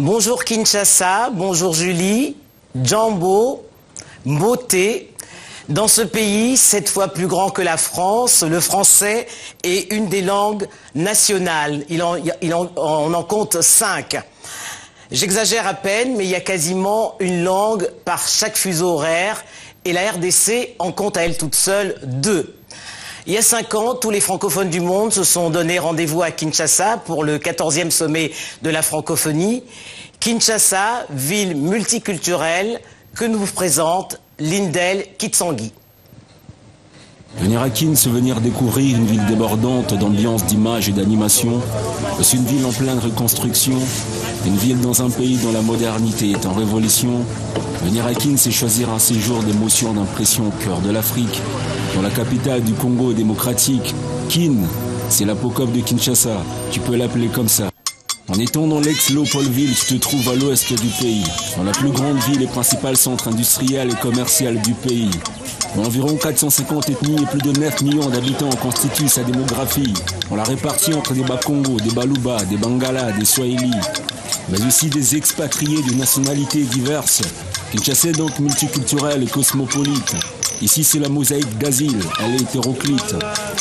Bonjour Kinshasa, bonjour Julie, Djambo, Mboté. Dans ce pays, 7 fois plus grand que la France, le français est une des langues nationales. On en compte 5. J'exagère à peine, mais il y a quasiment une langue par chaque fuseau horaire et la RDC en compte à elle toute seule 2. Il y a 5 ans, tous les francophones du monde se sont donné rendez-vous à Kinshasa pour le 14e sommet de la francophonie. Kinshasa, ville multiculturelle, que nous vous présente Lindel Kitsangui. Venir à Kin, c'est venir découvrir une ville débordante d'ambiance, d'images et d'animation. C'est une ville en pleine reconstruction, une ville dans un pays dont la modernité est en révolution. Venir à Kin, c'est choisir un séjour d'émotions, d'impressions au cœur de l'Afrique, dans la capitale du Congo démocratique. Kin, c'est l'apocophe de Kinshasa, tu peux l'appeler comme ça. En étant dans l'ex-Léopoldville, tu te trouves à l'ouest du pays, dans la plus grande ville et principal centre industriel et commercial du pays. Environ 450 ethnies et plus de 9 millions d'habitants constituent sa démographie. On la répartit entre des Bakongo, des Baluba, des Bangala, des Swahili, mais aussi des expatriés de nationalités diverses. Kinshasa est donc multiculturelle et cosmopolite. Ici, c'est la mosaïque d'asile, elle est hétéroclite.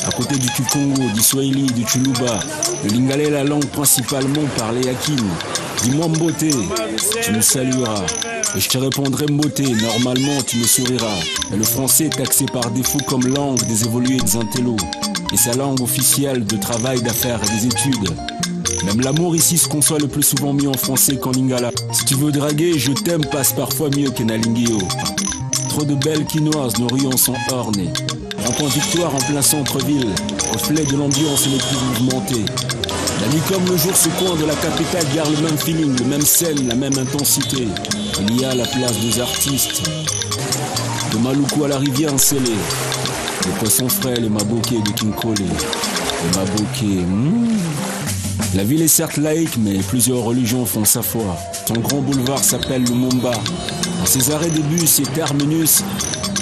À côté du Kikongo, du Swahili, du Chuluba, le Lingala est la langue principalement parlée à Kin. Dis-moi Mboté, tu me salueras. Et je te répondrai Mboté, normalement tu me souriras. Et le français est taxé par défaut comme langue des évolués des intellos. Et sa langue officielle de travail, d'affaires et des études. Même l'amour ici se conçoit le plus souvent mieux en français qu'en lingala. Si tu veux draguer, je t'aime passe parfois mieux qu'en alingio. Trop de belles quinoises, nos rayons sont ornés. Rond-point Victoire en plein centre-ville, reflet de l'ambiance les plus mouvementées. La nuit comme le jour, ce coin de la capitale garde le même feeling, le même scène, la même intensité. Il y a la place des artistes. De Maluku à la rivière scellée. Les poissons frais, les mabokés de Kinkole. Les mabokés. La ville est certes laïque, mais plusieurs religions font sa foi. Ton grand boulevard s'appelle Lumumba. Dans ses arrêts de bus et terminus,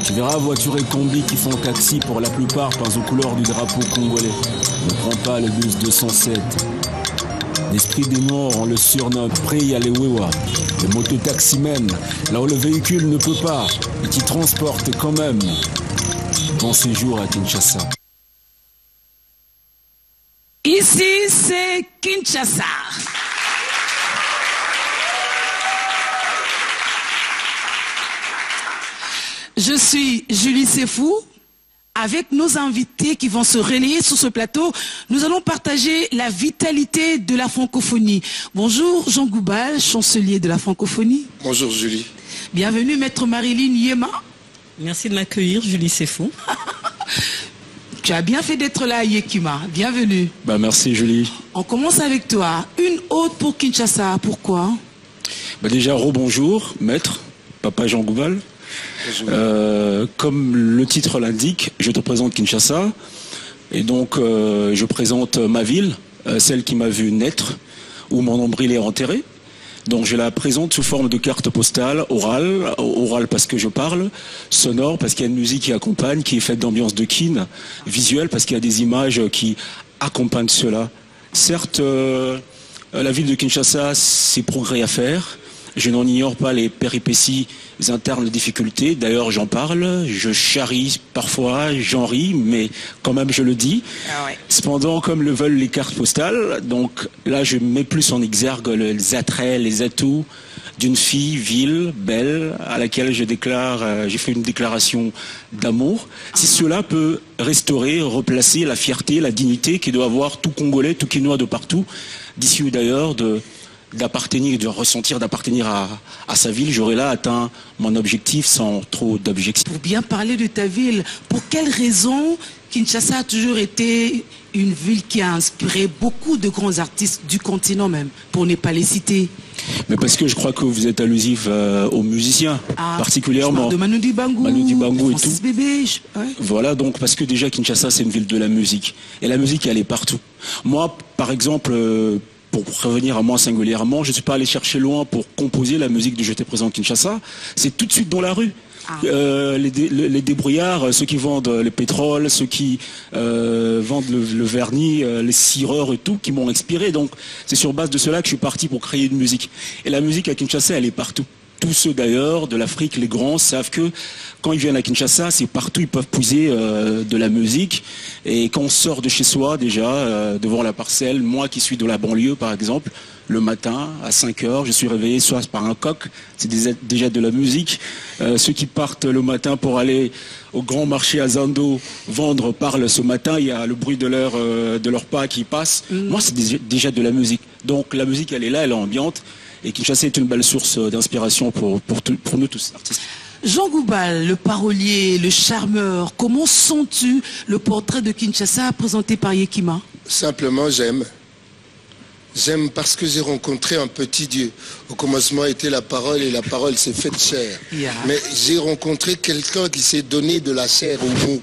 tu verras voitures et combis qui font taxi pour la plupart peints aux couleurs du drapeau congolais. Ne prends pas le bus 207. L'esprit des Noirs, on le surnomme Pré-Yalewewa. Les mototaximènes, là où le véhicule ne peut pas, et qui transporte quand même. Bon séjour à Kinshasa. Ici, c'est Kinshasa. Je suis Julie Sefou. Avec nos invités qui vont se relayer sur ce plateau, nous allons partager la vitalité de la francophonie. Bonjour Jean Goubal, chancelier de la francophonie. Bonjour Julie. Bienvenue Maître Marilyn Yema. Merci de m'accueillir Julie Sefou. Tu as bien fait d'être là Yekima, bienvenue. Merci Julie. On commence avec toi. Une ode pour Kinshasa, pourquoi? Déjà rebonjour Maître, Papa Jean Goubal. Comme le titre l'indique, je te présente Kinshasa et donc je présente ma ville, celle qui m'a vu naître, où mon nombril est enterré. Donc je la présente sous forme de carte postale, orale parce que je parle, sonore parce qu'il y a une musique qui accompagne, qui est faite d'ambiance de Kin, visuelle parce qu'il y a des images qui accompagnent cela. Certes, la ville de Kinshasa, c'est progrès à faire. Je n'en ignore pas les péripéties internes, les difficultés. D'ailleurs, j'en parle, je charrie parfois, j'en ris, mais quand même, je le dis. Ah ouais. Cependant, comme le veulent les cartes postales, donc là, je mets plus en exergue les attraits, les atouts d'une fille, ville, belle, à laquelle j'ai fait une déclaration d'amour. Si cela peut restaurer, replacer la fierté, la dignité qui doit avoir tout Congolais, tout Quinois de partout, d'ici ou d'ailleurs, d'appartenir, de ressentir d'appartenir à sa ville, j'aurais là atteint mon objectif sans trop d'objectifs. Pour bien parler de ta ville, pour quelles raisons Kinshasa a toujours été une ville qui a inspiré beaucoup de grands artistes du continent même, pour ne pas les citer? Mais parce que je crois que vous êtes allusif aux musiciens, particulièrement. De Manu Dibango, et tout. Bébé, ouais. Voilà, donc parce que déjà Kinshasa c'est une ville de la musique. Et la musique elle est partout. Moi, par exemple, pour revenir à moi singulièrement, je ne suis pas allé chercher loin pour composer la musique de Je te présente Kinshasa. C'est tout de suite dans la rue. Les débrouillards, ceux qui vendent le pétrole, ceux qui vendent le vernis, les cireurs et tout, qui m'ont inspiré. Donc c'est sur base de cela que je suis parti pour créer une musique. Et la musique à Kinshasa, elle est partout. Tous ceux d'ailleurs de l'Afrique, les grands, savent que quand ils viennent à Kinshasa, c'est partout, ils peuvent puiser de la musique. Et quand on sort de chez soi déjà, devant la parcelle, moi qui suis de la banlieue par exemple, le matin à 5 heures, je suis réveillé soit par un coq, c'est déjà de la musique. Ceux qui partent le matin pour aller au grand marché à Zando vendre parlent ce matin, il y a le bruit de leur pas qui passe. Moi c'est déjà de la musique. Donc la musique elle est là, elle est ambiante. Et Kinshasa est une belle source d'inspiration pour nous tous, artistes. Jean Goubal, le parolier, le charmeur, comment sens-tu le portrait de Kinshasa présenté par Yekima? Simplement, j'aime. J'aime parce que j'ai rencontré un petit Dieu. Au commencement était la parole et la parole s'est faite chair. Yeah. Mais j'ai rencontré quelqu'un qui s'est donné de la chair au mot.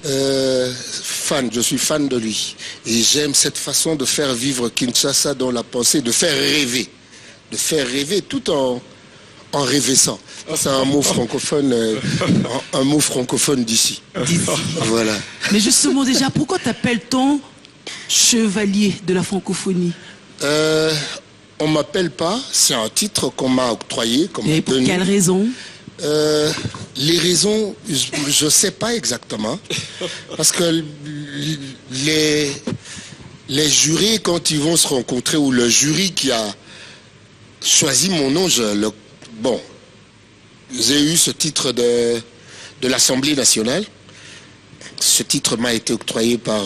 Je suis fan de lui. Et j'aime cette façon de faire vivre Kinshasa dans la pensée, de faire rêver. De faire rêver tout en rêvessant. C'est un mot francophone, un mot francophone d'ici. Voilà. Mais justement déjà, pourquoi t'appelle-t-on chevalier de la francophonie? On m'appelle pas, c'est un titre qu'on m'a octroyé. Et pour quelle raison? Les raisons, je ne sais pas exactement. Parce que les jurés, quand ils vont se rencontrer, ou le jury qui a choisi mon nom, j'ai eu ce titre de l'Assemblée nationale. Ce titre m'a été octroyé par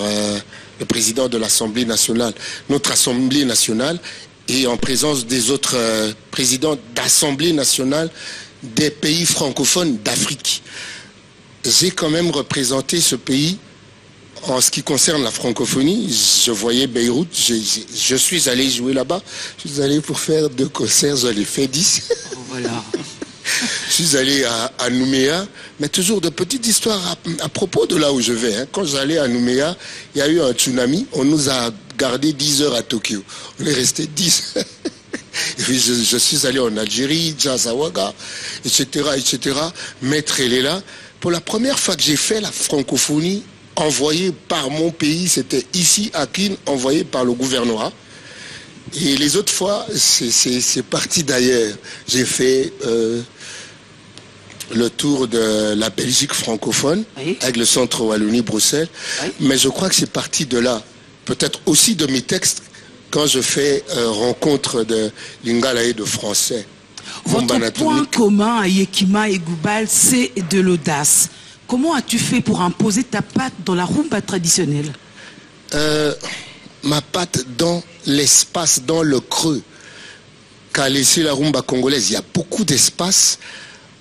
le président de l'Assemblée nationale, notre Assemblée nationale, et en présence des autres présidents d'Assemblée nationale des pays francophones d'Afrique. J'ai quand même représenté ce pays en ce qui concerne la francophonie. Je voyais Beyrouth, je suis allé jouer là-bas, je suis allé pour faire 2 concerts, j'en ai fait 10. Voilà. Je suis allé à Nouméa, mais toujours de petites histoires à propos de là où je vais. Quand j'allais à Nouméa, il y a eu un tsunami, on nous a gardé 10 heures à Tokyo. On est resté 10. Et puis je suis allé en Algérie, Djazawaga, etc. Maître Elela. Pour la première fois que j'ai fait la francophonie envoyée par mon pays, c'était ici à Kin, envoyée par le gouvernorat. Et les autres fois, c'est parti d'ailleurs. J'ai fait le tour de la Belgique francophone, oui, avec le centre Wallonie-Bruxelles. Oui. Mais je crois que c'est parti de là. Peut-être aussi de mes textes, quand je fais rencontre de Lingala et de français. Votre point commun à Yekima et Goubal, c'est de l'audace. Comment as-tu fait pour imposer ta patte dans la rumba traditionnelle? Ma patte dans l'espace, dans le creux qu'a laissé la rumba congolaise. Il y a beaucoup d'espace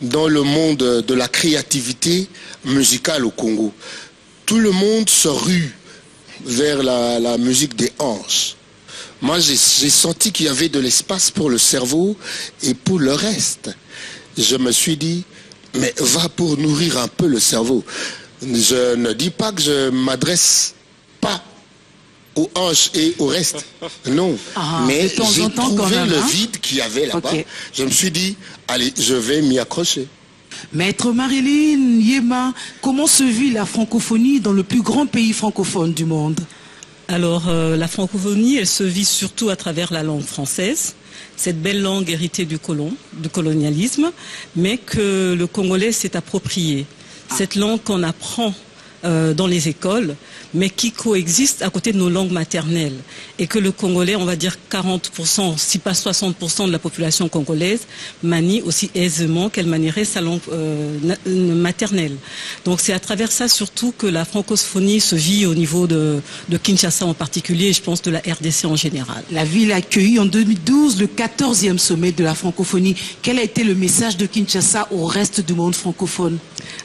dans le monde de la créativité musicale au Congo. Tout le monde se rue vers la musique des hanches. Moi, j'ai senti qu'il y avait de l'espace pour le cerveau et pour le reste. Je me suis dit, mais va pour nourrir un peu le cerveau. Je ne dis pas que je m'adresse pas aux hanches et au reste. Non. Mais j'ai trouvé le vide qu'il y avait là-bas. Okay. Je me suis dit, allez, je vais m'y accrocher. Maître Marilyn Yema, comment se vit la francophonie dans le plus grand pays francophone du monde? Alors, la francophonie, elle se vit surtout à travers la langue française, cette belle langue héritée du colonialisme, mais que le Congolais s'est approprié. Cette langue qu'on apprend dans les écoles, mais qui coexiste à côté de nos langues maternelles. Et que le Congolais, on va dire 40%, si pas 60% de la population congolaise, manie aussi aisément qu'elle manierait sa langue maternelle. Donc c'est à travers ça surtout que la francophonie se vit au niveau de Kinshasa en particulier, et je pense de la RDC en général. La ville a accueilli en 2012 le 14e sommet de la francophonie. Quel a été le message de Kinshasa au reste du monde francophone?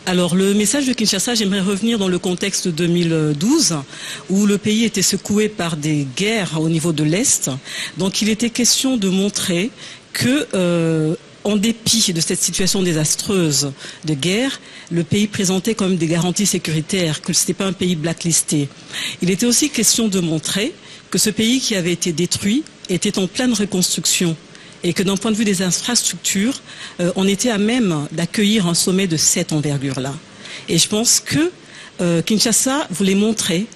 Alors le message de Kinshasa, j'aimerais revenir dans le contexte 2012 où le pays était secoué par des guerres au niveau de l'Est. Donc il était question de montrer que en dépit de cette situation désastreuse de guerre, le pays présentait quand même des garanties sécuritaires, que ce n'était pas un pays blacklisté. Il était aussi question de montrer que ce pays qui avait été détruit était en pleine reconstruction et que d'un point de vue des infrastructures, on était à même d'accueillir un sommet de cette envergure-là. Et je pense que Kinshasa voulait montrer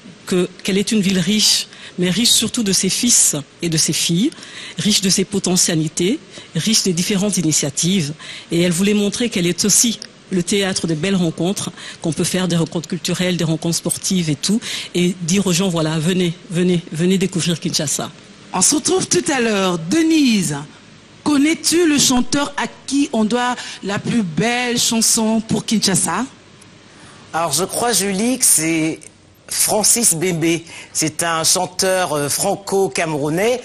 qu'elle est une ville riche, mais riche surtout de ses fils et de ses filles, riche de ses potentialités, riche des différentes initiatives. Et elle voulait montrer qu'elle est aussi le théâtre de belles rencontres, qu'on peut faire des rencontres culturelles, des rencontres sportives et tout, et dire aux gens, voilà, venez découvrir Kinshasa. On se retrouve tout à l'heure. Denise, connais-tu le chanteur à qui on doit la plus belle chanson pour Kinshasa? Alors je crois, Julie, que c'est Francis Bébé. C'est un chanteur franco-camerounais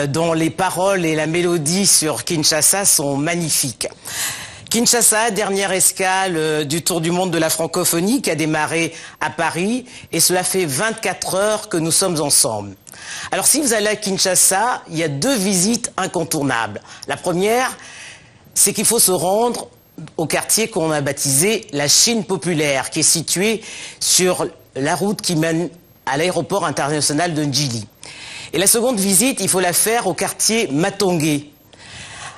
dont les paroles et la mélodie sur Kinshasa sont magnifiques. Kinshasa, dernière escale du Tour du monde de la francophonie qui a démarré à Paris, et cela fait 24 heures que nous sommes ensemble. Alors si vous allez à Kinshasa, il y a 2 visites incontournables. La première, c'est qu'il faut se rendre au quartier qu'on a baptisé la Chine populaire, qui est situé sur la route qui mène à l'aéroport international de Ndjili. Et la seconde visite, il faut la faire au quartier Matongé.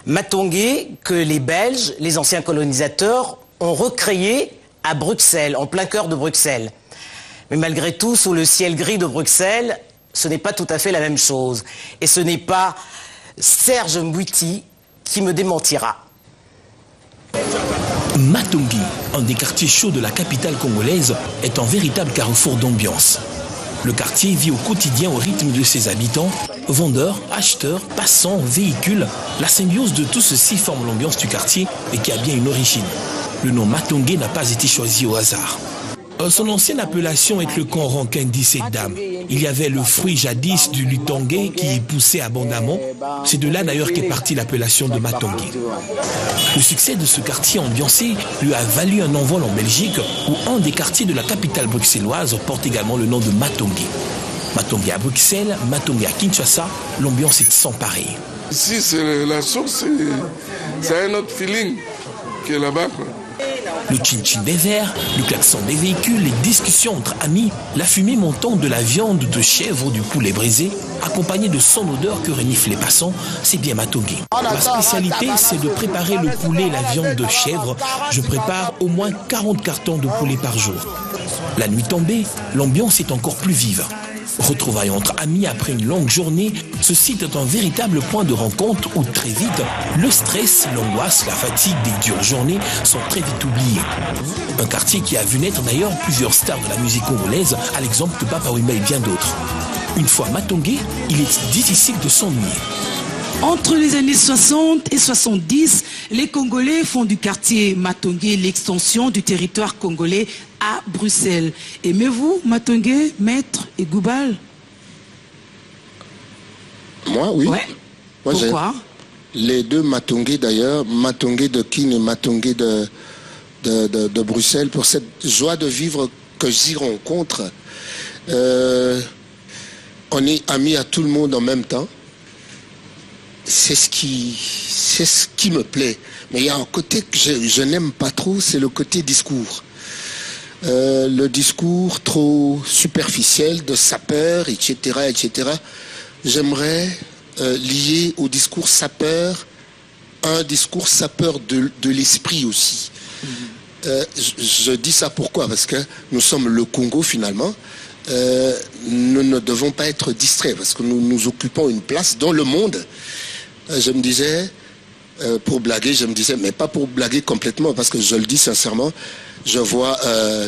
Matongé, que les Belges, les anciens colonisateurs, ont recréé à Bruxelles, en plein cœur de Bruxelles. Mais malgré tout, sous le ciel gris de Bruxelles, ce n'est pas tout à fait la même chose. Et ce n'est pas Serge Mbouiti qui me démentira. Matongé, un des quartiers chauds de la capitale congolaise, est un véritable carrefour d'ambiance. Le quartier vit au quotidien au rythme de ses habitants, vendeurs, acheteurs, passants, véhicules. La symbiose de tout ceci forme l'ambiance du quartier et qui a bien une origine. Le nom Matongé n'a pas été choisi au hasard. Son ancienne appellation est le camp Rankin d'Issédam. Il y avait le fruit jadis du lutongé qui poussait abondamment. C'est de là d'ailleurs qu'est partie l'appellation de Matongé. Le succès de ce quartier ambiancé lui a valu un envol en Belgique où un des quartiers de la capitale bruxelloise porte également le nom de Matongé. Matongé à Bruxelles, Matongé à Kinshasa, l'ambiance est sans pareil. Ici, c'est la source, c'est un autre feeling qui est là-bas. Le tchin-tchin des verres, le klaxon des véhicules, les discussions entre amis, la fumée montant de la viande de chèvre ou du poulet brisé, accompagnée de son odeur que reniflent les passants, c'est bien Matongé. Ma spécialité, c'est de préparer le poulet et la viande de chèvre. Je prépare au moins 40 cartons de poulet par jour. La nuit tombée, l'ambiance est encore plus vive. Retrouvailles entre amis après une longue journée, ce site est un véritable point de rencontre où très vite, le stress, l'angoisse, la fatigue des dures journées sont très vite oubliés. Un quartier qui a vu naître d'ailleurs plusieurs stars de la musique congolaise, à l'exemple de Papa Wemba et bien d'autres. Une fois Matongé, il est difficile de s'ennuyer. Entre les années 60 et 70, les Congolais font du quartier Matongé l'extension du territoire congolais à Bruxelles. Aimez-vous Matongé, Maître et Goubal? Moi, oui. Ouais. Moi, pourquoi? Les 2 Matongé d'ailleurs, Matongé de Kin et Matongé de Bruxelles, pour cette joie de vivre que j'y rencontre. On est amis à tout le monde en même temps. C'est ce qui me plaît. Mais il y a un côté que je n'aime pas trop, c'est le côté discours. Le discours trop superficiel de sapeur, etc., etc. J'aimerais lier au discours sapeur un discours sapeur de l'esprit aussi. Je dis ça pourquoi? Parce que nous sommes le Congo finalement. Nous ne devons pas être distraits parce que nous occupons une place dans le monde. Je me disais, pour blaguer, mais pas pour blaguer complètement, parce que je le dis sincèrement, je vois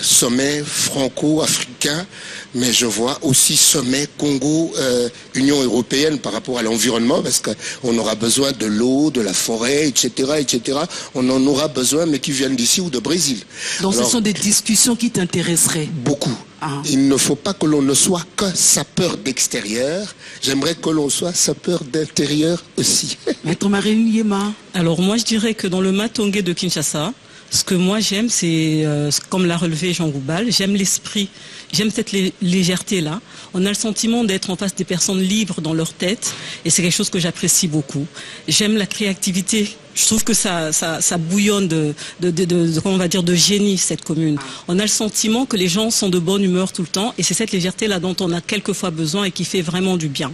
sommet franco-africain, mais je vois aussi sommet Congo-Union européenne par rapport à l'environnement, parce qu'on aura besoin de l'eau, de la forêt, etc., etc. On en aura besoin, mais qui viennent d'ici ou de Brésil. Donc alors, ce sont des discussions qui t'intéresseraient? Beaucoup. Il ne faut pas que l'on ne soit que sapeur d'extérieur. J'aimerais que l'on soit sapeur d'intérieur aussi. Maître Marine Yema. Alors moi je dirais que dans le Matongé de Kinshasa, ce que moi j'aime, c'est, comme l'a relevé Jean Goubal, j'aime l'esprit, j'aime cette légèreté-là. On a le sentiment d'être en face des personnes libres dans leur tête, et c'est quelque chose que j'apprécie beaucoup. J'aime la créativité Je trouve que ça bouillonne comment on va dire, de génie, cette commune. On a le sentiment que les gens sont de bonne humeur tout le temps, et c'est cette légèreté-là dont on a quelquefois besoin et qui fait vraiment du bien.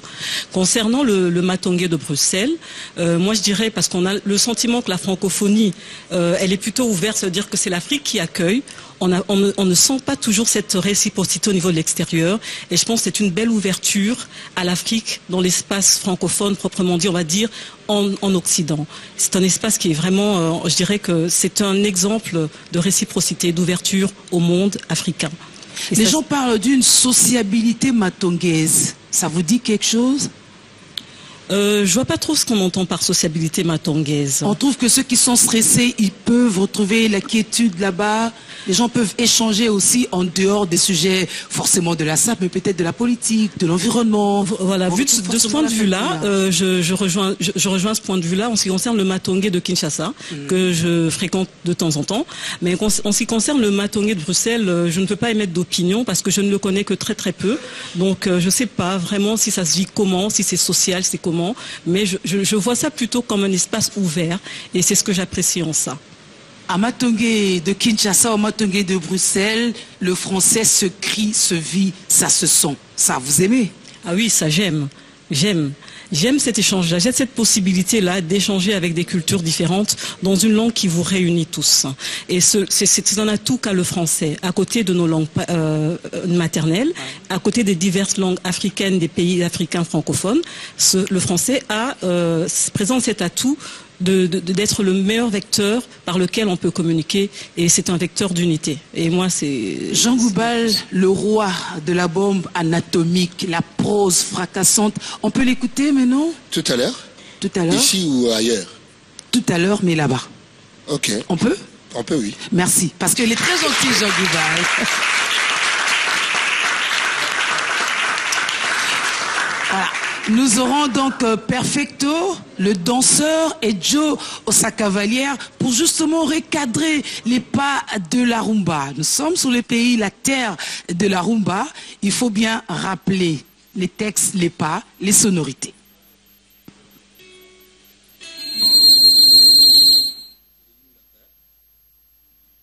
Concernant le Matongé de Bruxelles, moi je dirais, parce qu'on a le sentiment que la francophonie, elle est plutôt ouverte, c'est-à-dire que c'est l'Afrique qui accueille. On ne sent pas toujours cette réciprocité au niveau de l'extérieur, et je pense que c'est une belle ouverture à l'Afrique dans l'espace francophone proprement dit, on va dire, en Occident. C'est un espace qui est vraiment, je dirais que c'est un exemple de réciprocité, d'ouverture au monde africain. Et les gens parlent d'une sociabilité matongaise. Ça vous dit quelque chose? Je vois pas trop ce qu'on entend par sociabilité matongaise. On trouve que ceux qui sont stressés, ils peuvent retrouver la quiétude là-bas. Les gens peuvent échanger aussi en dehors des sujets forcément de la SAP, mais peut-être de la politique, de l'environnement. Voilà, vu de ce point de vue-là, je rejoins ce point de vue-là en ce qui concerne le Matongé de Kinshasa, que je fréquente de temps en temps. Mais en ce qui concerne le Matongé de Bruxelles, je ne peux pas émettre d'opinion parce que je ne le connais que très très peu. Donc je sais pas vraiment si ça se vit comment, si c'est social, c'est comment. Mais je vois ça plutôt comme un espace ouvert, et c'est ce que j'apprécie en ça. À Matongé de Kinshasa, au Matongé de Bruxelles, le français se crie, se vit, ça se sent. Ça, vous aimez? Ah oui, ça j'aime. J'aime cet échange-là, j'ai cette possibilité-là d'échanger avec des cultures différentes dans une langue qui vous réunit tous. Et c'est un atout qu'a le français, à côté de nos langues maternelles, à côté des diverses langues africaines des pays africains francophones. Le français présente cet atout d'être le meilleur vecteur par lequel on peut communiquer, et c'est un vecteur d'unité. Et moi, c'est... Jean Goubal, le roi de la bombe anatomique, la prose fracassante, on peut l'écouter maintenant? Tout à l'heure? Tout à l'heure? Ici ou ailleurs? Tout à l'heure, mais là-bas. Ok. On peut? On peut, oui. Merci, parce qu'il est très gentil, Jean Goubal. Voilà. Nous aurons donc Perfecto, le danseur, et Joe Osakavalière pour justement recadrer les pas de la rumba. Nous sommes sur le pays, la terre de la rumba. Il faut bien rappeler les textes, les pas, les sonorités.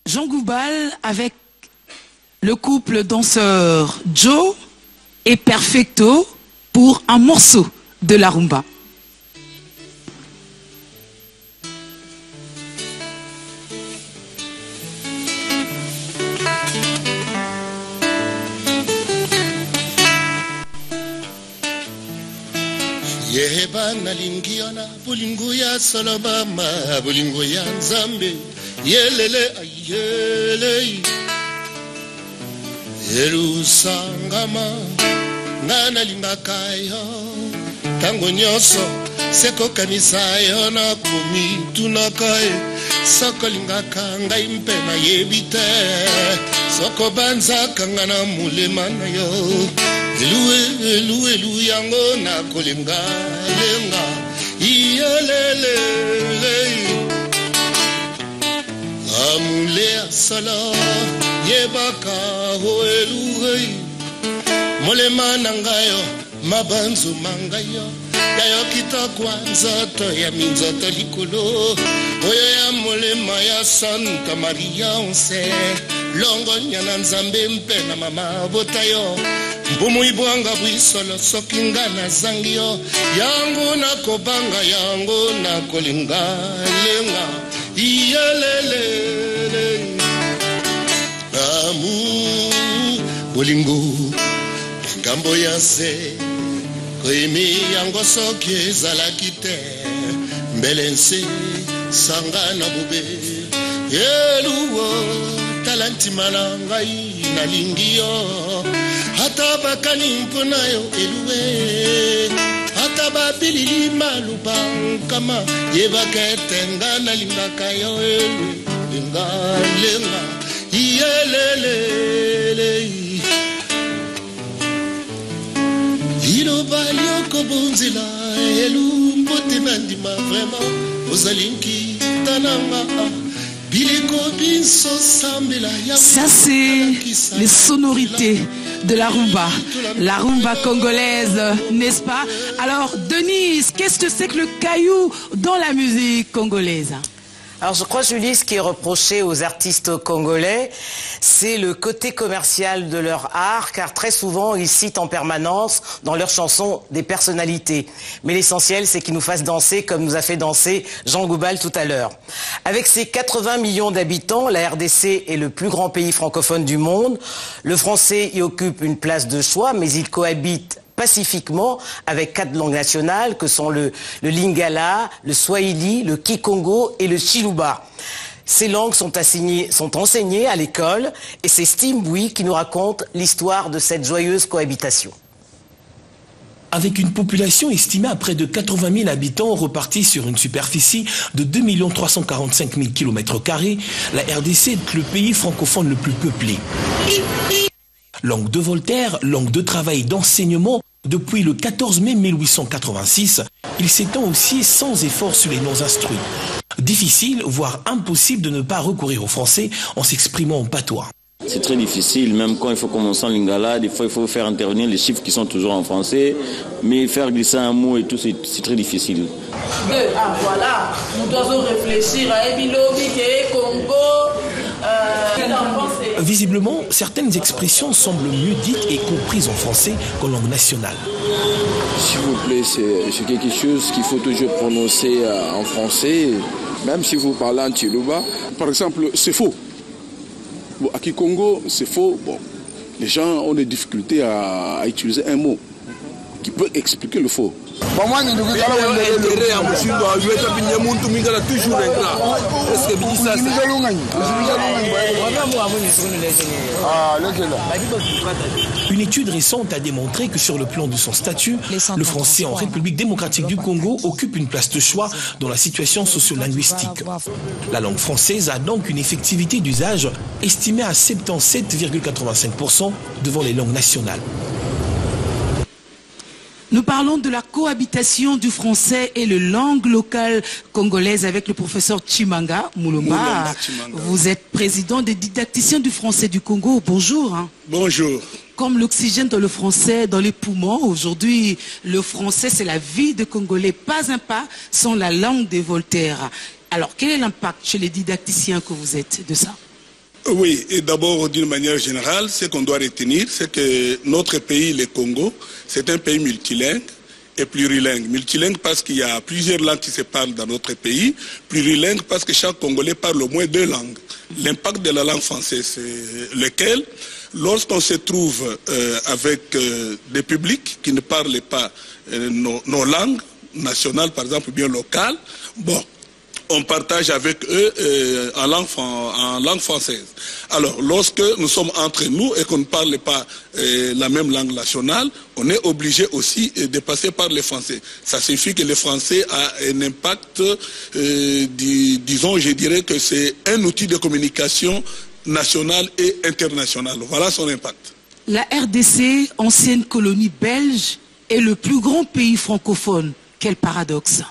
Jean Goubal avec le couple danseur Joe et Perfecto pour un morceau de la rumba. Yeheba nalingiona bulingu ya Solomama bulingu ya Nzambe yelele ayele Yerusangama ngana lingakayo tango nyoso seko kanisayo na kumi tunakaye soko lingaka ngai mpe na yebite soko banza kangana mulema na yo elu yango na kolinga lenga iyelele amule asala yebaka ho elu molema nangayo mabanzu mangayo yayo kitakwa nzoto ya minzoto likolo oyo ya molema ya Santa Maria onse longo nyana Nzambe mpe na mama botayo mbumu ibwanga bwisolo soki nga na zangi yo yango na kobanga yango na kolinga lenga iyelele amu bolingo ngambo ya se koyimi yango soki ezalaki te mbele nse sanga na bobe eluwo tala ntima na ngai nalingi yo ata bakani mpona yo eluwe ata babilili maluba nkama yebaka ete nga nalingaka yo elwe lenga iyelelele iloba lioko bonzela elu mbote na ndima vraiment ozalinki tananga Ça, c'est les sonorités de la rumba congolaise, n'est-ce pas? Alors, Denise, qu'est-ce que c'est que le caillou dans la musique congolaise? Alors je crois, Julie, ce qui est reproché aux artistes congolais, c'est le côté commercial de leur art, car très souvent ils citent en permanence dans leurs chansons des personnalités. Mais l'essentiel, c'est qu'ils nous fassent danser comme nous a fait danser Jean Goubal tout à l'heure. Avec ses 80 millions d'habitants, la RDC est le plus grand pays francophone du monde. Le français y occupe une place de choix, mais il cohabite pacifiquement avec 4 langues nationales que sont le lingala, le swahili, le kikongo et le chiluba. Ces langues sont enseignées à l'école et c'est Steve Bouy qui nous raconte l'histoire de cette joyeuse cohabitation. Avec une population estimée à près de 80 000 habitants repartis sur une superficie de 2 345 000 km², la RDC est le pays francophone le plus peuplé. Langue de Voltaire, langue de travail et d'enseignement, depuis le 14 mai 1886, il s'étend aussi sans effort sur les non-instruits. Difficile, voire impossible de ne pas recourir au français en s'exprimant en patois. C'est très difficile, même quand il faut commencer en lingala, des fois il faut faire intervenir les chiffres qui sont toujours en français, mais faire glisser un mot et tout, c'est très difficile. Voilà, nous devons réfléchir à Ebilobi, Congo. Visiblement, certaines expressions semblent mieux dites et comprises en français qu'en langue nationale. S'il vous plaît, c'est quelque chose qu'il faut toujours prononcer en français, même si vous parlez en Chiluba. Par exemple, c'est faux. Bon, à Kikongo, c'est faux. Bon, les gens ont des difficultés à utiliser un mot qui peut expliquer le faux. Une étude récente a démontré que sur le plan de son statut, le français en République démocratique du Congo occupe une place de choix dans la situation socio-linguistique. La langue française a donc une effectivité d'usage estimée à 77,85% devant les langues nationales. Nous parlons de la cohabitation du français et le langue locale congolaise avec le professeur Chimanga Mulumba. Vous êtes président des didacticiens du français du Congo. Bonjour. Bonjour. Comme l'oxygène dans le français, dans les poumons, aujourd'hui, le français, c'est la vie des Congolais. Pas un pas sans la langue de Voltaire. Alors, quel est l'impact chez les didacticiens que vous êtes de ça? Oui, et d'abord, d'une manière générale, ce qu'on doit retenir, c'est que notre pays, le Congo, c'est un pays multilingue et plurilingue. Multilingue parce qu'il y a plusieurs langues qui se parlent dans notre pays. Plurilingue parce que chaque Congolais parle au moins 2 langues. L'impact de la langue française, c'est lequel? Lorsqu'on se trouve avec des publics qui ne parlent pas nos langues nationales, par exemple, ou bien locales, bon, on partage avec eux en langue française. Alors, lorsque nous sommes entre nous et qu'on ne parle pas la même langue nationale, on est obligé aussi de passer par le français. Ça signifie que le français a un impact, disons, je dirais que c'est un outil de communication nationale et internationale. Voilà son impact. La RDC, ancienne colonie belge, est le plus grand pays francophone. Quel paradoxe!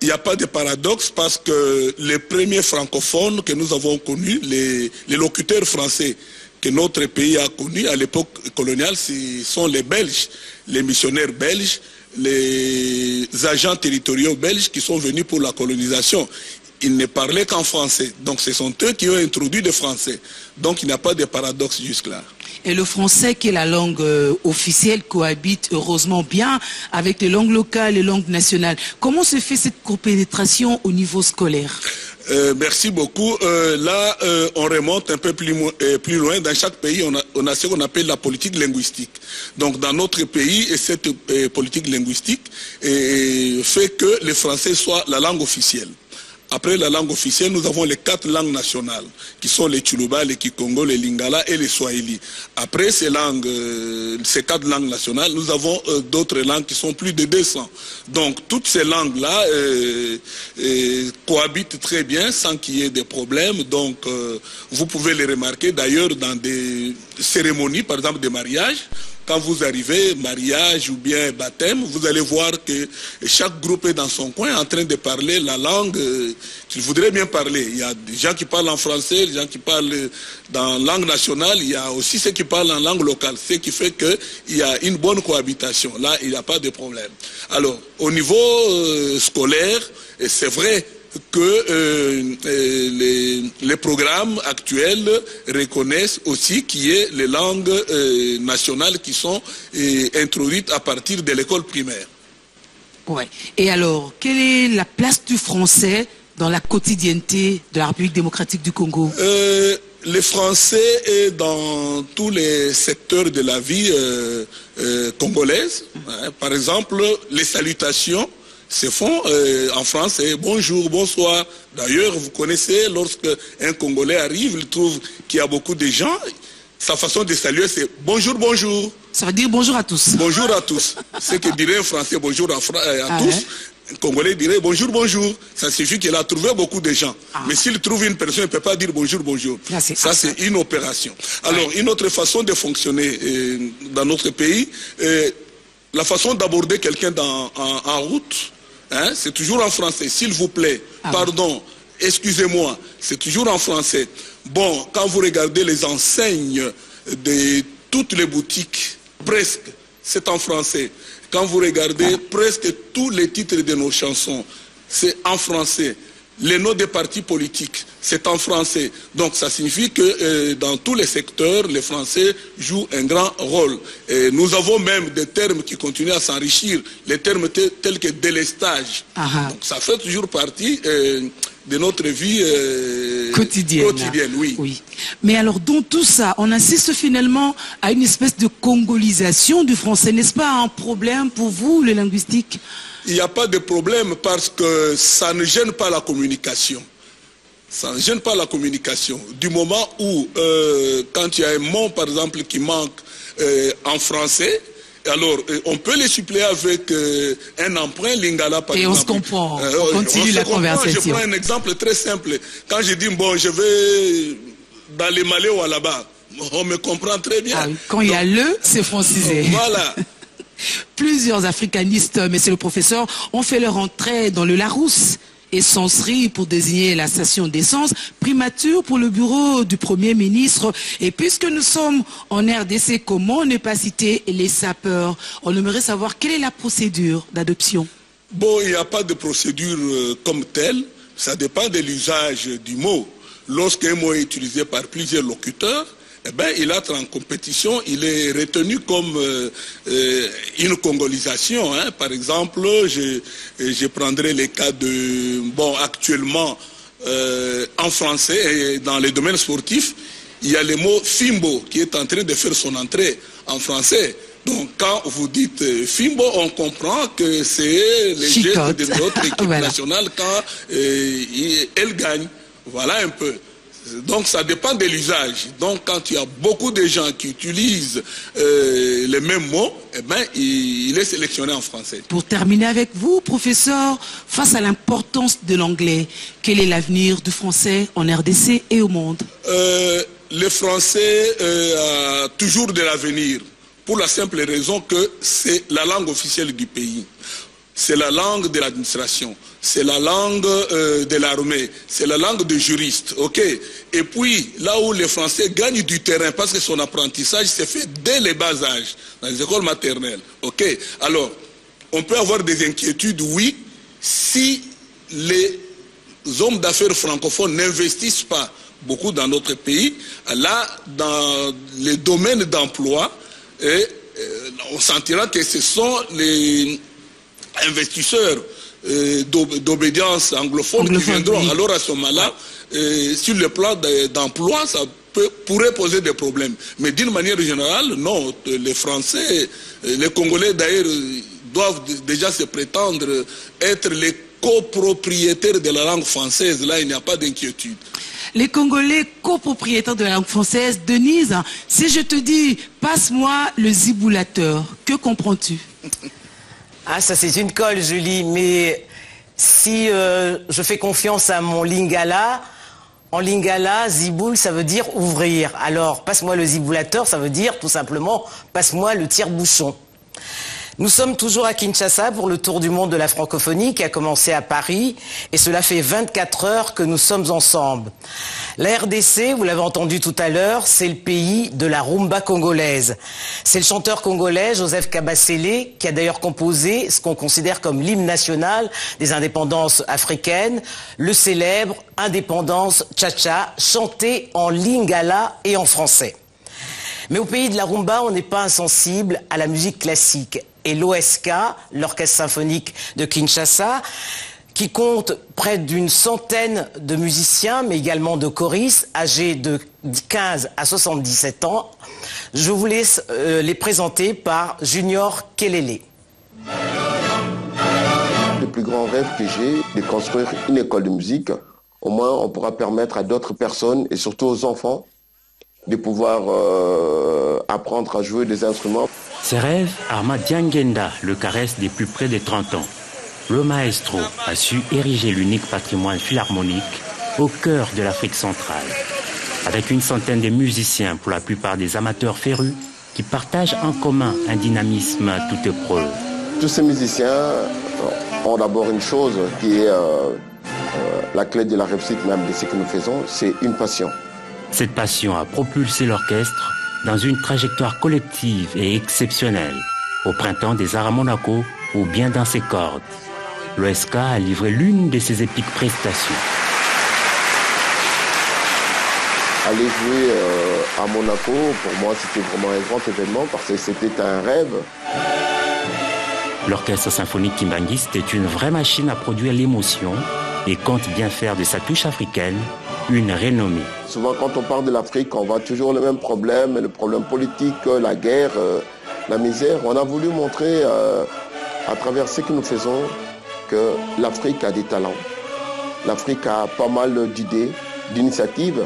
Il n'y a pas de paradoxe parce que les premiers francophones que nous avons connus, les locuteurs français que notre pays a connus à l'époque coloniale, ce sont les Belges, les missionnaires belges, les agents territoriaux belges qui sont venus pour la colonisation. Ils ne parlaient qu'en français. Donc ce sont eux qui ont introduit le français. Donc il n'y a pas de paradoxe jusque-là. Et le français, qui est la langue officielle, cohabite heureusement bien avec les langues locales et les langues nationales. Comment se fait cette copénétration au niveau scolaire? Merci beaucoup. Là, on remonte un peu plus loin. Dans chaque pays, on a ce qu'on appelle la politique linguistique. Donc, dans notre pays, cette politique linguistique fait que le français soit la langue officielle. Après la langue officielle, nous avons les 4 langues nationales, qui sont les Chiluba, les Kikongo, les Lingala et les Swahili. Après ces 4 langues nationales, nous avons d'autres langues qui sont plus de 200. Donc toutes ces langues-là cohabitent très bien sans qu'il y ait des problèmes. Donc vous pouvez les remarquer d'ailleurs dans des cérémonies, par exemple des mariages. quand vous arrivez, mariage ou bien baptême, vous allez voir que chaque groupe est dans son coin en train de parler la langue qu'il voudrait bien parler. Il y a des gens qui parlent en français, des gens qui parlent dans langue nationale, il y a aussi ceux qui parlent en langue locale, ce qui fait qu'il y a une bonne cohabitation. Là, il n'y a pas de problème. Alors, au niveau scolaire, c'est vrai que les programmes actuels reconnaissent aussi qu'il y ait les langues nationales qui sont introduites à partir de l'école primaire. Ouais. Et alors, quelle est la place du français dans la quotidienneté de la République démocratique du Congo? Le français est dans tous les secteurs de la vie congolaise. Par exemple, les salutations se font en français. Bonjour, bonsoir. D'ailleurs, vous connaissez, lorsque un Congolais arrive, il trouve qu'il y a beaucoup de gens, sa façon de saluer, c'est bonjour, bonjour. Ça veut dire bonjour à tous. Bonjour à tous. Ce que dirait un Français, bonjour à tous. Ouais. Un Congolais dirait bonjour, bonjour. Ça signifie qu'il a trouvé beaucoup de gens. Mais s'il trouve une personne, il ne peut pas dire bonjour, bonjour. Ça, c'est une opération. Alors, une autre façon de fonctionner dans notre pays, la façon d'aborder quelqu'un en route, hein, c'est toujours en français. S'il vous plaît, pardon, excusez-moi, c'est toujours en français. Bon, quand vous regardez les enseignes de toutes les boutiques, presque, c'est en français. Quand vous regardez presque tous les titres de nos chansons, c'est en français. Les noms des partis politiques, c'est en français. Donc ça signifie que dans tous les secteurs, les Français jouent un grand rôle. Et nous avons même des termes qui continuent à s'enrichir, les termes tels que délestage. Donc ça fait toujours partie de notre vie quotidienne, oui. Mais alors, dans tout ça, on assiste finalement à une espèce de congolisation du français. N'est-ce pas un problème pour vous, les linguistiques? Il n'y a pas de problème parce que ça ne gêne pas la communication. Ça ne gêne pas la communication. Du moment où, quand il y a un mot, par exemple, qui manque en français, alors on peut les suppléer avec un emprunt lingala, par exemple. Et on se comprend, on continue la conversation. Je prends un exemple très simple. Quand je dis, bon, je vais dans les Malais ou là-bas, on me comprend très bien. Quand il y a le, c'est francisé. Voilà. Plusieurs africanistes, monsieur le professeur, ont fait leur entrée dans le Larousse. Essencerie pour désigner la station d'essence, primature pour le bureau du Premier ministre. Et puisque nous sommes en RDC, comment ne pas citer les sapeurs? On aimerait savoir quelle est la procédure d'adoption. Bon, il n'y a pas de procédure comme telle. Ça dépend de l'usage du mot. Lorsqu'un mot est utilisé par plusieurs locuteurs, eh ben, il entre en compétition, il est retenu comme une congolisation. Hein. Par exemple, je prendrai les cas de, bon, actuellement, en français et dans les domaines sportifs, il y a le mot Fimbo qui est en train de faire son entrée en français. Donc, quand vous dites Fimbo, on comprend que c'est les jeux de notre équipe nationale quand elle gagne. Voilà un peu. Donc ça dépend de l'usage. Donc quand il y a beaucoup de gens qui utilisent les mêmes mots, eh ben, il est sélectionné en français. Pour terminer avec vous, professeur, face à l'importance de l'anglais, quel est l'avenir du français en RDC et au monde? Le français a toujours de l'avenir, pour la simple raison que c'est la langue officielle du pays. C'est la langue de l'administration, c'est la langue de l'armée, c'est la langue des juristes, ok. Et puis, là où les Français gagnent du terrain, parce que son apprentissage s'est fait dès les bas âges, dans les écoles maternelles, ok. Alors, on peut avoir des inquiétudes, oui, si les hommes d'affaires francophones n'investissent pas beaucoup dans notre pays, là, dans les domaines d'emploi, on sentira que ce sont les investisseurs d'obédience anglophone qui viendront. Oui. Alors à ce moment-là, sur le plan d'emploi, ça pourrait poser des problèmes. Mais d'une manière générale, non. Les Français, les Congolais d'ailleurs, doivent déjà se prétendre être les copropriétaires de la langue française. Là, il n'y a pas d'inquiétude. Les Congolais copropriétaires de la langue française, Denise, si je te dis, passe-moi le ziboulateur, que comprends-tu? Ah, ça c'est une colle, Julie, mais si je fais confiance à mon lingala, En lingala, ziboul, ça veut dire ouvrir. Alors, passe-moi le ziboulateur, ça veut dire tout simplement, passe-moi le tire-bouchon. Nous sommes toujours à Kinshasa pour le tour du monde de la francophonie qui a commencé à Paris et cela fait 24 heures que nous sommes ensemble. La RDC, vous l'avez entendu tout à l'heure, c'est le pays de la rumba congolaise. C'est le chanteur congolais Joseph Kabasele qui a d'ailleurs composé ce qu'on considère comme l'hymne national des indépendances africaines, le célèbre Indépendance Tcha-Tcha, chanté en lingala et en français. Mais au pays de la rumba, on n'est pas insensible à la musique classique. Et l'OSK, l'Orchestre symphonique de Kinshasa, qui compte près d'une centaine de musiciens, mais également de choristes, âgés de 15 à 77 ans. Je vous laisse les présenter par Junior Kelele. Le plus grand rêve que j'ai, de construire une école de musique. Au moins, on pourra permettre à d'autres personnes, et surtout aux enfants, de pouvoir apprendre à jouer des instruments. Ses rêves, Armand Diangenda le caresse depuis près de 30 ans. Le maestro a su ériger l'unique patrimoine philharmonique au cœur de l'Afrique centrale. Avec une centaine de musiciens, pour la plupart des amateurs férus, qui partagent en commun un dynamisme à toute épreuve. Tous ces musiciens ont d'abord une chose qui est la clé de la réussite même de ce que nous faisons, c'est une passion. Cette passion a propulsé l'orchestre dans une trajectoire collective et exceptionnelle, au printemps des Arts à Monaco ou bien dans ses cordes. L'OSK a livré l'une de ses épiques prestations. Aller jouer à Monaco, pour moi, c'était vraiment un grand événement parce que c'était un rêve. L'orchestre symphonique kimbanguiste est une vraie machine à produire l'émotion et compte bien faire de sa touche africaine une renommée. Souvent, quand on parle de l'Afrique, on voit toujours le même problème, le problème politique, la guerre, la misère. On a voulu montrer à travers ce que nous faisons que l'Afrique a des talents. L'Afrique a pas mal d'idées, d'initiatives.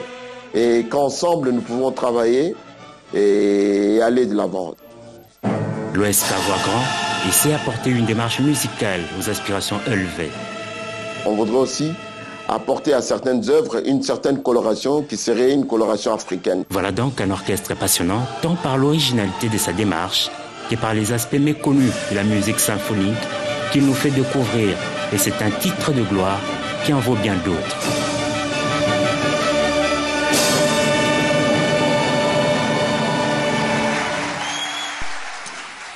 Et qu'ensemble, nous pouvons travailler et aller de l'avant. L'OSK voit grand et sait apporter une démarche musicale aux aspirations élevées. On voudrait aussi apporter à certaines œuvres une certaine coloration qui serait une coloration africaine. Voilà donc un orchestre passionnant, tant par l'originalité de sa démarche que par les aspects méconnus de la musique symphonique qu'il nous fait découvrir. Et c'est un titre de gloire qui en vaut bien d'autres.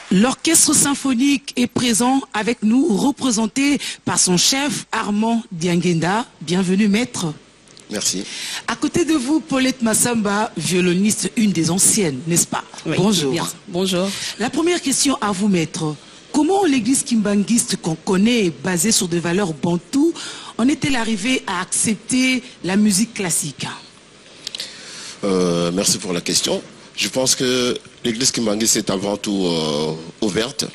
L'orchestre symphonique est présent avec nous, représenté par son chef Armand Diangenda. Bienvenue, maître. Merci. À côté de vous, Paulette Massamba, violoniste, une des anciennes, n'est-ce pas? Oui, bonjour. Bien. Bonjour. La première question à vous, maître. Comment l'église kimbanguiste qu'on connaît, basée sur des valeurs bantoues, en est-elle arrivée à accepter la musique classique? Merci pour la question. Je pense que l'église kimbanguiste est avant tout ouverte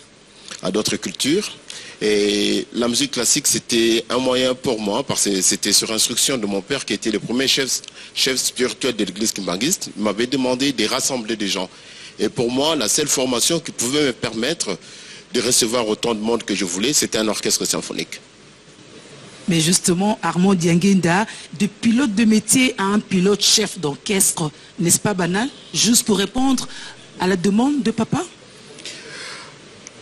à d'autres cultures. Et la musique classique, c'était un moyen pour moi, parce que c'était sur instruction de mon père qui était le premier chef spirituel de l'église kimbanguiste. Il m'avait demandé de rassembler des gens. Et pour moi, la seule formation qui pouvait me permettre de recevoir autant de monde que je voulais, c'était un orchestre symphonique. Mais justement, Armand Diangenda, de pilote de métier à un pilote chef d'orchestre, n'est-ce pas banal? Juste pour répondre à la demande de papa?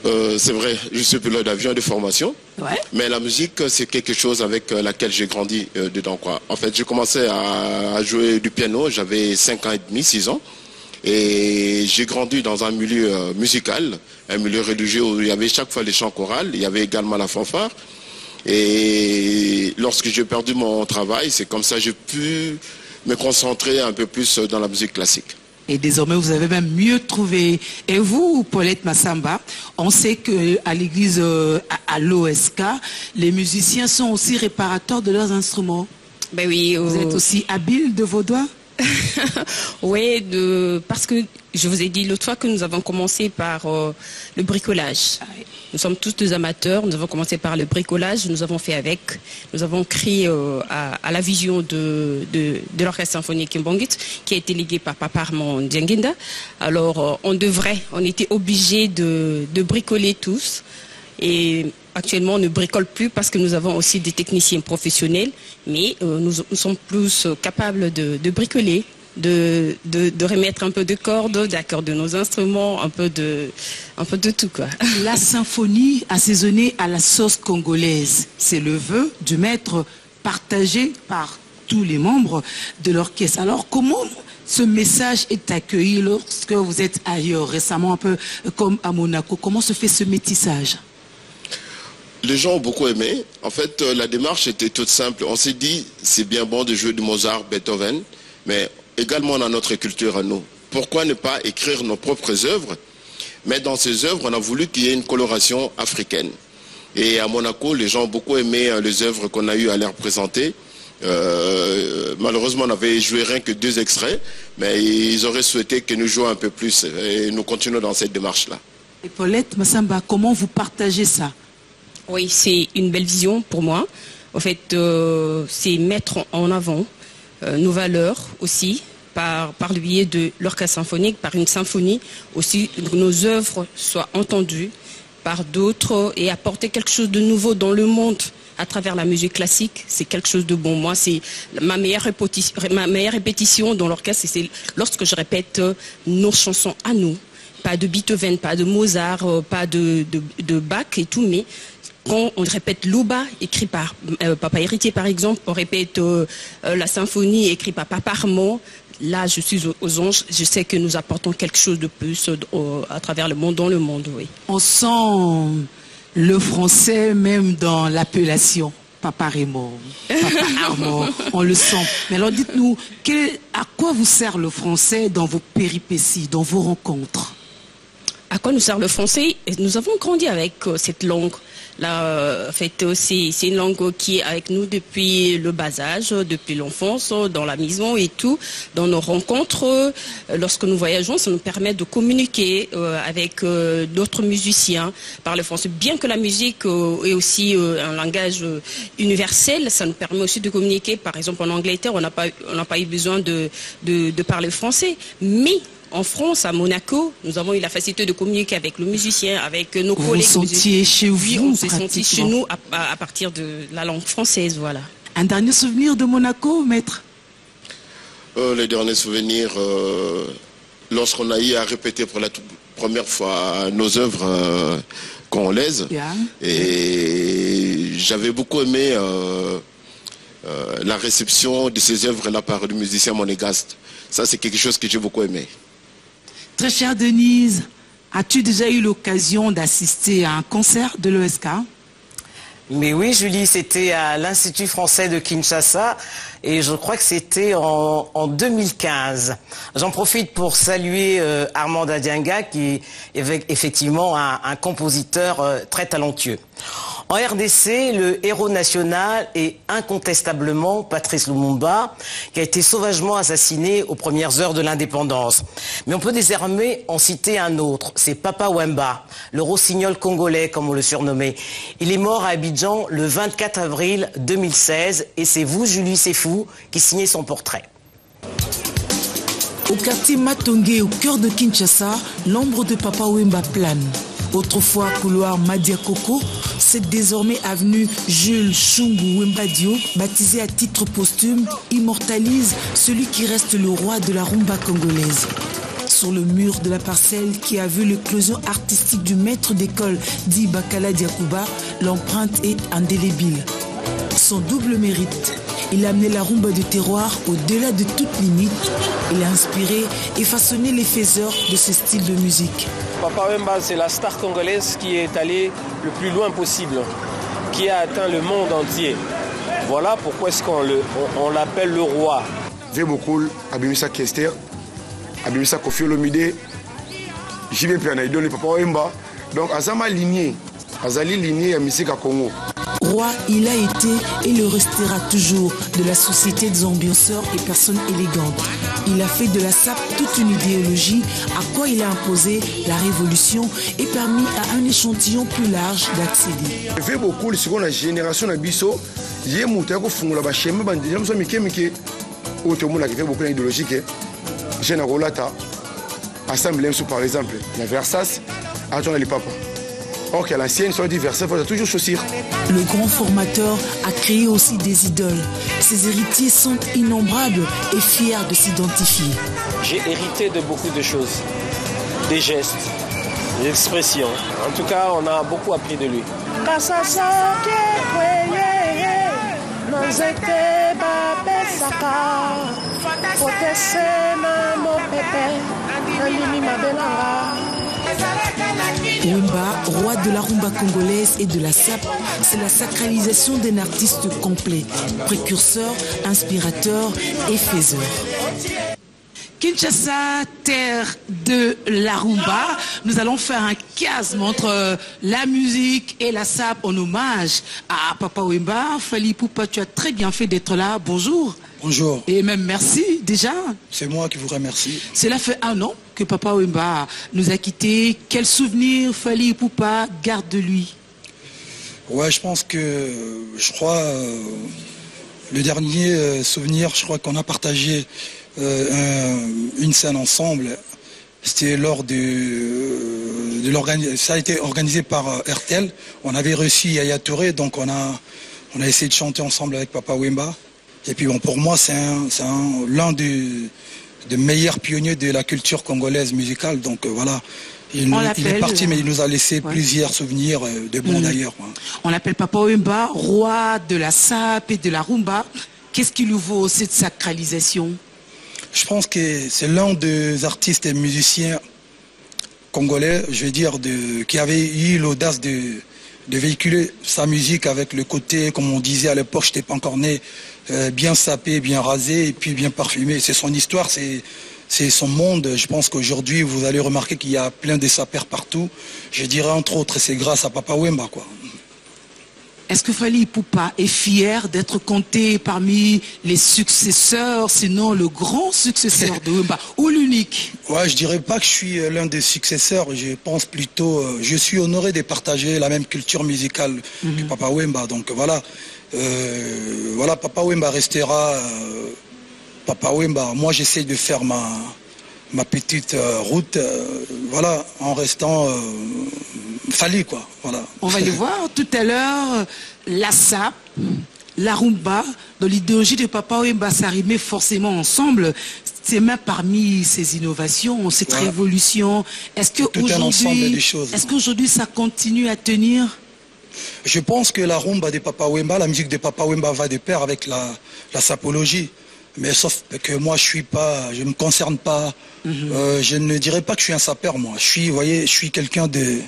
C'est vrai, je suis pilote d'avion de formation, ouais. Mais la musique, c'est quelque chose avec laquelle j'ai grandi dedans, quoi. En fait, j'ai commencé à jouer du piano, j'avais 5 ans et demi, 6 ans. Et j'ai grandi dans un milieu musical, un milieu religieux où il y avait chaque fois les chants chorales, il y avait également la fanfare. Et lorsque j'ai perdu mon travail, c'est comme ça que j'ai pu me concentrer un peu plus dans la musique classique. Et désormais, vous avez même mieux trouvé. Et vous, Paulette Massamba, on sait qu'à l'église, à l'OSK, les musiciens sont aussi réparateurs de leurs instruments. Ben oui. Vous êtes aussi habile de vos doigts? Oui, parce que je vous ai dit l'autre fois que nous avons commencé par le bricolage. Nous sommes tous des amateurs, nous avons commencé par le bricolage, nous avons fait avec, nous avons créé à la vision de l'orchestre symphonique kimbanguiste qui a été légué par papa Armand Diangenda. Alors on était obligés de bricoler tous. Et actuellement, on ne bricole plus parce que nous avons aussi des techniciens professionnels, mais nous sommes plus capables de bricoler, de remettre un peu de cordes, d'accorder nos instruments, un peu de tout, quoi. La symphonie assaisonnée à la sauce congolaise, c'est le vœu du maître partagé par tous les membres de l'orchestre. Alors comment ce message est accueilli lorsque vous êtes ailleurs, récemment un peu comme à Monaco? Comment se fait ce métissage? Les gens ont beaucoup aimé. En fait, la démarche était toute simple. On s'est dit, c'est bien bon de jouer de Mozart, Beethoven, mais également dans notre culture à nous. Pourquoi ne pas écrire nos propres œuvres? Mais dans ces œuvres, on a voulu qu'il y ait une coloration africaine. Et à Monaco, les gens ont beaucoup aimé les œuvres qu'on a eu à leur présenter. Malheureusement, on n'avait joué rien que 2 extraits, mais ils auraient souhaité que nous jouions un peu plus. Et nous continuons dans cette démarche-là. Et Paulette Massamba, comment vous partagez ça? Oui, c'est une belle vision pour moi. En fait, c'est mettre en avant nos valeurs aussi, par le biais de l'orchestre symphonique, par une symphonie, aussi que nos œuvres soient entendues par d'autres et apporter quelque chose de nouveau dans le monde à travers la musique classique. C'est quelque chose de bon. Moi, c'est ma meilleure répétition dans l'orchestre, c'est lorsque je répète nos chansons à nous. Pas de Beethoven, pas de Mozart, pas de Bach et tout, mais quand on répète Luba, écrit par Papa Héritier par exemple, on répète la symphonie écrite par Papa Armand, là je suis aux anges, je sais que nous apportons quelque chose de plus à travers le monde, dans le monde, oui. On sent le français même dans l'appellation. Papa Raymond, Papa Armand, on le sent. Mais alors dites-nous, à quoi vous sert le français dans vos péripéties, dans vos rencontres? À quoi nous sert le français? Nous avons grandi avec cette langue. Là, en fait, c'est une langue qui est avec nous depuis le bas âge, depuis l'enfance, dans la maison et tout. Dans nos rencontres, lorsque nous voyageons, ça nous permet de communiquer avec d'autres musiciens par le français. Bien que la musique est aussi un langage universel, ça nous permet aussi de communiquer. Par exemple, en Angleterre, on n'a pas eu besoin de parler français. Mais en France, à Monaco, nous avons eu la facilité de communiquer avec le musicien, avec nos collègues. Vous sentiez chez vous? Oui, on s'est senti chez nous à partir de la langue française, voilà. Un dernier souvenir de Monaco, maître? Les derniers souvenirs, lorsqu'on a eu à répéter pour la première fois nos œuvres congolaises. Yeah. Et j'avais beaucoup aimé la réception de ces œuvres-là par le musicien monégasque. Ça, c'est quelque chose que j'ai beaucoup aimé. Très chère Denise, as-tu déjà eu l'occasion d'assister à un concert de l'ESK? Mais oui, Julie, c'était à l'Institut français de Kinshasa et je crois que c'était en 2015. J'en profite pour saluer Armand Dianga qui est effectivement un compositeur très talentueux. En RDC, le héros national est incontestablement Patrice Lumumba, qui a été sauvagement assassiné aux premières heures de l'indépendance. Mais on peut désormais en citer un autre, c'est Papa Wemba, le rossignol congolais, comme on le surnommait. Il est mort à Abidjan le 24 avril 2016 et c'est vous, Julie Sefou, qui signez son portrait. Au quartier Matongé, au cœur de Kinshasa, l'ombre de Papa Wemba plane. Autrefois couloir Madia Koko, c'est désormais avenue Jules Chungu Wembadio, baptisée à titre posthume, immortalise celui qui reste le roi de la rumba congolaise. Sur le mur de la parcelle qui a vu l'éclosion artistique du maître d'école dit Bakala Diakouba, l'empreinte est indélébile. Son double mérite, il a amené la rumba de terroir au-delà de toute limite. Il a inspiré et façonné les faiseurs de ce style de musique. Papa Wemba, c'est la star congolaise qui est allée le plus loin possible, qui a atteint le monde entier. Voilà pourquoi est-ce qu'on l'appelle le roi. Vemokul, Abimisa Kester, Abimisa Kofi Olomide, JB Pianaïdon, Papa Wemba. Donc, Azama lignée, Azali lignée à Misika Congo. Roi, il a été et le restera toujours de la société des ambianceurs et personnes élégantes. Il a fait de la SAP toute une idéologie à quoi il a imposé la révolution et permis à un échantillon plus large d'accéder. Je fais beaucoup sur la génération d'Abisso. J'ai monté à la bachème, j'ai mis autrement qui fait beaucoup d'idéologie. J'ai un Assemblée par exemple, la Versace, attends les papas. Or qu'à l'ancienne, soit diverse, il faut toujours chaussir. Le grand formateur a créé aussi des idoles. Ses héritiers sont innombrables et fiers de s'identifier. J'ai hérité de beaucoup de choses, des gestes, des expressions. En tout cas, on a beaucoup appris de lui. Wemba, roi de la rumba congolaise et de la SAP, c'est la sacralisation d'un artiste complet, précurseur, inspirateur et faiseur. Kinshasa, terre de la rumba, nous allons faire un chiasme entre la musique et la SAP en hommage à Papa Wemba. Fally Ipupa, tu as très bien fait d'être là. Bonjour. Bonjour. Et même merci déjà. C'est moi qui vous remercie. Cela fait 1 an que Papa Wemba nous a quittés. Quel souvenir Fally Ipupa garde de lui? Ouais, je crois, le dernier souvenir, je crois qu'on a partagé une scène ensemble. C'était lors de l'organisation. Ça a été organisé par RTL. On avait reçu Yaya Touré, donc on a essayé de chanter ensemble avec Papa Wemba. Et puis bon, pour moi, c'est l'un des meilleurs pionniers de la culture congolaise musicale. Donc voilà, il est parti, mais il nous a laissé plusieurs souvenirs de bons d'ailleurs. Ouais. On l'appelle Papa Wemba, roi de la SAP et de la rumba. Qu'est-ce qui lui vaut cette sacralisation? Je pense que c'est l'un des artistes et musiciens congolais, je vais dire, qui avait eu l'audace de véhiculer sa musique avec le côté, comme on disait à l'époque, je n'étais pas encore né, bien sapé, bien rasé et puis bien parfumé. C'est son histoire, c'est son monde. Je pense qu'aujourd'hui, vous allez remarquer qu'il y a plein de sapeurs partout. Je dirais entre autres, c'est grâce à Papa Wemba, quoi. Est-ce que Fally Ipupa est fier d'être compté parmi les successeurs, sinon le grand successeur de Wemba, ou l'unique? Ouais, je dirais pas que je suis l'un des successeurs, je pense plutôt, je suis honoré de partager la même culture musicale que Papa Wemba. Donc voilà, voilà, Papa Wemba restera Papa Wemba. Moi, j'essaie de faire ma petite route, voilà, en restant Fally, quoi, voilà. On va les voir tout à l'heure, la SAP, la rumba, dans l'idéologie de Papa Wemba, ça rimait forcément ensemble. C'est même parmi ces innovations, cette révolution. Est-ce qu'aujourd'hui, ça continue à tenir? Je pense que la rumba de Papa Wemba, la musique de Papa Wemba va de pair avec la sapologie. Mais sauf que moi, je ne me concerne pas. Je ne dirais pas que je suis un sapeur, moi. Je suis quelqu'un de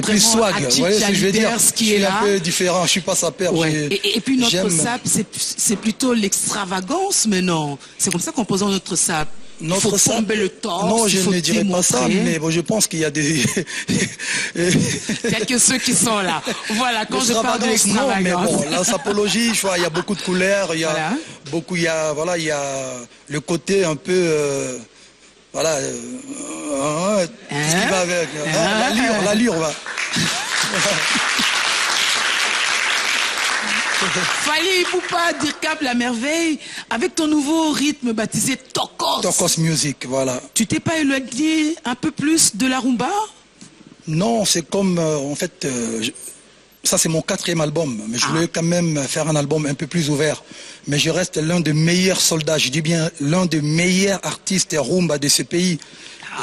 plus swag. Vous voyez ce que je veux dire? Je suis un peu différent. Je ne suis pas sapeur. Ouais. Et puis notre SAP, c'est plutôt l'extravagance, mais non. C'est comme ça qu'on pose notre SAP. Notre il faut tomber le torse. Non, je ne dirais pas ça, mais bon, je pense qu'il y a des... Il n'y a que ceux qui sont là. Voilà, quand je parle de l'extravagance. Non, mais bon, la sapologie, je vois, il y a beaucoup de couleurs, il y a beaucoup, il y a le côté un peu... voilà, ce qui va avec. L'allure, va. Fally Ipupa, Dirkap la merveille, avec ton nouveau rythme baptisé Tokos. Tokos Music, voilà. Tu t'es pas éloigné un peu plus de la rumba? Non, c'est comme, en fait, ça c'est mon 4e album, mais je voulais quand même faire un album un peu plus ouvert. Mais je reste l'un des meilleurs soldats, je dis bien l'un des meilleurs artistes rumba de ce pays.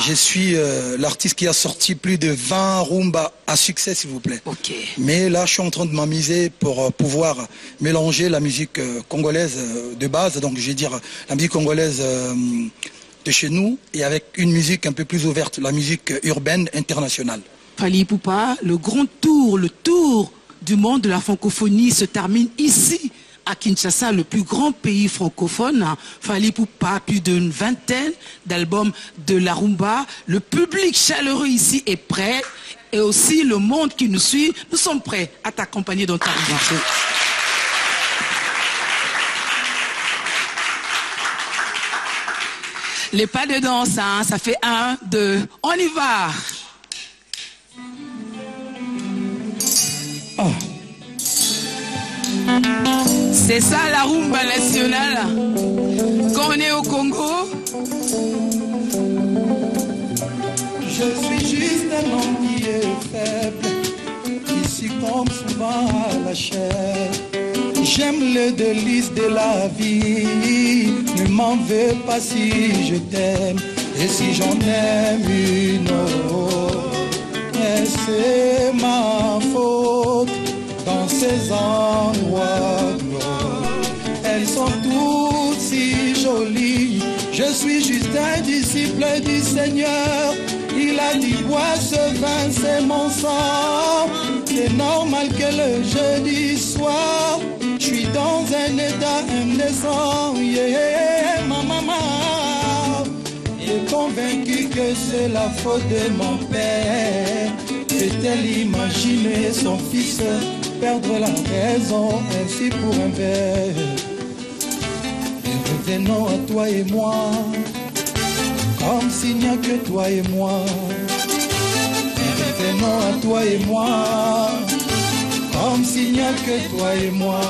Je suis l'artiste qui a sorti plus de 20 rumba à succès, s'il vous plaît. Mais là, je suis en train de m'amuser pour pouvoir mélanger la musique congolaise de base, donc je vais dire la musique congolaise de chez nous, et avec une musique un peu plus ouverte, la musique urbaine internationale. Fally Ipupa, le grand tour, le tour du monde de la francophonie se termine ici, à Kinshasa, le plus grand pays francophone. Fally Ipupa, plus d'une 20aine d'albums de la rumba. Le public chaleureux ici est prêt, et aussi le monde qui nous suit. Nous sommes prêts à t'accompagner dans ta rumba. Les pas de danse, hein, ça fait 1, 2, on y va. Oh. C'est ça la rumba nationale. Quand on est au Congo, je suis juste juste un homme qui est faible, qui succombe souvent à la chair. J'aime le délice de la vie, ne m'en veux pas si je t'aime, et si j'en aime une autre, c'est ma faute. Dans ces endroits, elles sont toutes si jolies. Je suis juste un disciple du Seigneur. Il a dit bois ce vin, c'est mon sang. C'est normal que le jeudi soir, je suis dans un état indécent. Yeah, ma maman est convaincue que c'est la faute de mon père. Peut-elle imaginer son fils perdre la raison ainsi pour un verre? Et revenons à toi et moi, comme s'il n'y a que toi et moi. Et revenons à toi et moi, comme s'il n'y a que toi et moi.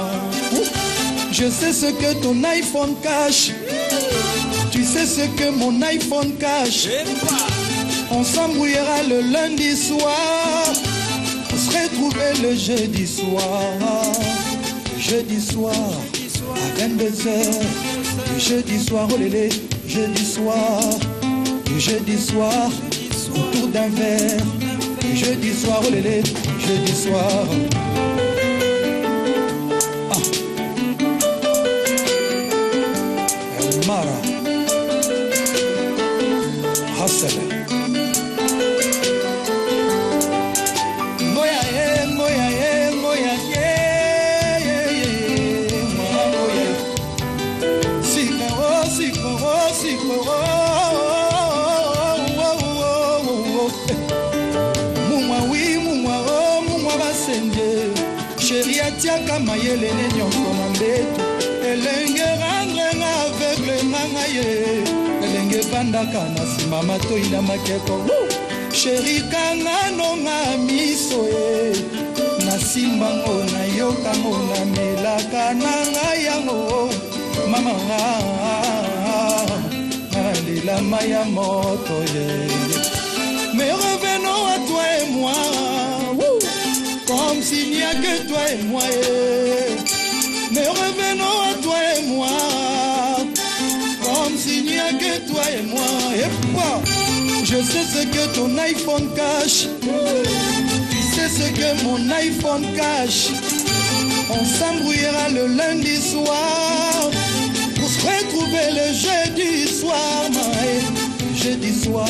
Je sais ce que ton iPhone cache, tu sais ce que mon iPhone cache. On s'embrouillera le lundi soir, on se retrouvera le jeudi soir. Le jeudi soir à 22h, le jeudi soir, oh lélé, jeudi soir. Le jeudi soir, autour d'un verre. Le jeudi soir, oh lélé, jeudi soir. Mara Hassel. Chérie atiaka mayele ne nyonso na mbetu elenge rendre nga aveugle nanga ye elenge bandaka na nsima matoi na makeko chérie kanga nonga miso ye nasimbango nayokango namelaka nanga yango mama nalelama ya moto ye. Mais revenons à toi et moi, comme s'il n'y a que toi et moi. Mais revenons à toi et moi, comme s'il n'y a que toi et moi. Et quoi? Je sais ce que ton iPhone cache, tu sais ce que mon iPhone cache. On s'embrouillera le lundi soir pour se retrouver le jeudi soir. Jeudi soir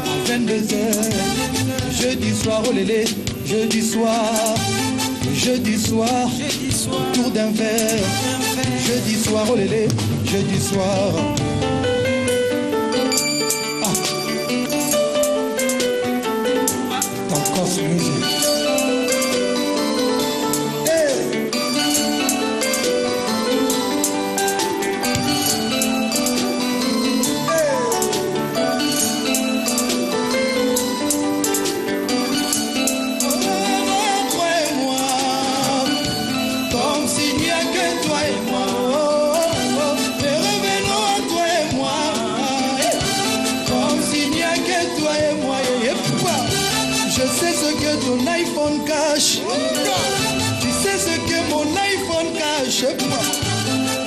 à 22h, jeudi soir, oh lélé, jeudi soir, autour d'un verre, jeudi soir, oh lélé, jeudi soir. Dans Cos Music. Je sais ce que ton iPhone cache, tu sais ce que mon iPhone cache.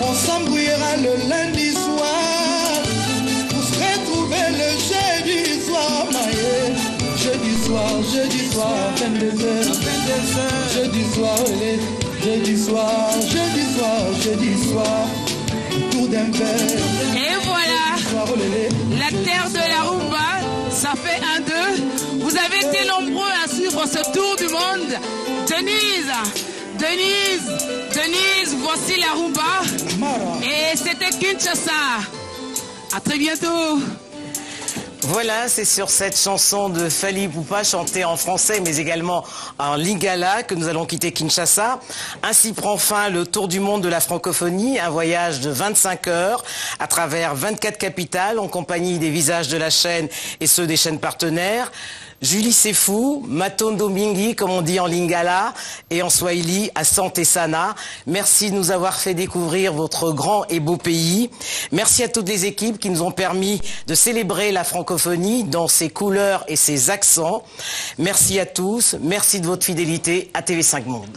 On s'embrouillera le lundi soir pour se retrouver le jeudi soir. Jeudi soir, 22h, jeudi soir, jeudi soir, autour d'un verre. Et voilà, la terre de la rumba, ça fait 1-2. Vous avez été nombreux à suivre ce tour du monde. Denise, voici la rumba. Et c'était Kinshasa. À très bientôt. Voilà, c'est sur cette chanson de Fally Ipupa chantée en français mais également en lingala que nous allons quitter Kinshasa. Ainsi prend fin le tour du monde de la francophonie, un voyage de 25 heures à travers 24 capitales en compagnie des visages de la chaîne et ceux des chaînes partenaires. Julie Sefou, Matondo Mingi, comme on dit en lingala, et en swahili, Asante Sana. Merci de nous avoir fait découvrir votre grand et beau pays. Merci à toutes les équipes qui nous ont permis de célébrer la francophonie dans ses couleurs et ses accents. Merci à tous, merci de votre fidélité à TV5 Monde.